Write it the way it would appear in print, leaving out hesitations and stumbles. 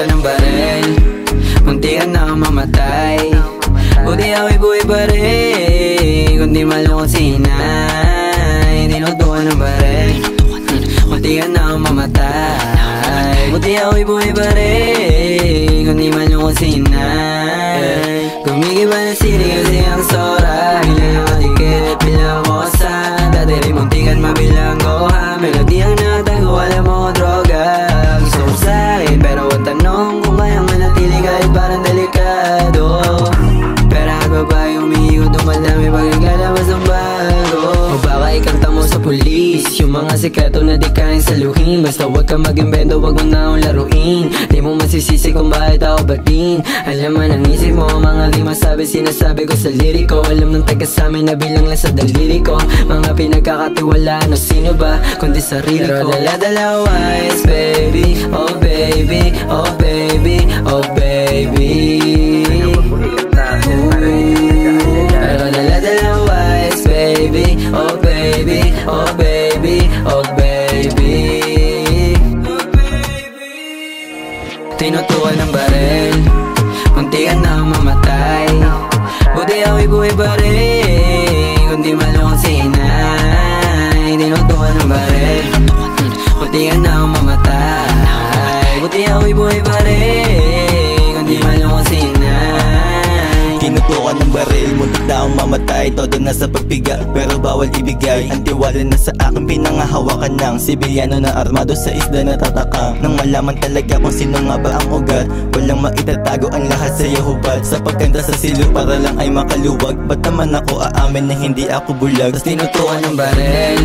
tinutukan ng barel, muntikan na akong mamatay. Buti ako'y buhay pa rin, kundi malungkot si inay. Tinutukan ng barel, muntikan na akong mamatay. Buti ako'y buhay pa rin, kundi malungkot si inay. Gumigiba na sili kasi ang sora, bilang nakadikit, bilang kosa. Dati rin muntikan mabilanggo ha, melody ang natago, alam mo droga. Gusto ko sa'kin pero ang tanong kung kayang manatili kahit parang delikado. Pera at babae umiikot, dumadami pag naglalabas ng bago. O baka ikanta mo sa pulis yung mga sekreto na di kayang saluhin. Basta huwag ka mag-imbento, huwag mo na akong laruin. Di mo masisisi kung bakit ako batin. Alam man ang isip mo, mga di masabi, sinasabi ko sa liriko. Alam ng taga sa'min na bilang lang sa daliri ko. Mga pinagkakatiwalaan o sino ba kundi sarili ko. Pero dala-dala wise baby, oh baby, oh baby, oh baby. Pero dala-dala wise baby, oh baby, oh baby, oh baby. Tinutukan ng barel, muntikan na akong mamatay. Buti ako'y buhay pa rin, kundi malungkot si inay. Tinutukan ng barel, muntikan na akong mamatay. Buti ako'y buhay pa rin, kundi malungkot si inay. Tinutukan ng baril, muntik na akong mamatay. Todo nasa pagpiga, pero bawal ibigay. Ang tiwala na sa akin, pinangahawakan ng sibilyano na armado sa isla na tataka. Nang malaman talaga kung sino nga ba ang ugat, walang maitatago ang lahat sa hubad. Sa pagkanta sa silo para lang ay makaluwag, ba't naman ako aamin na hindi ako bulag? Tas tinutukan ng barel,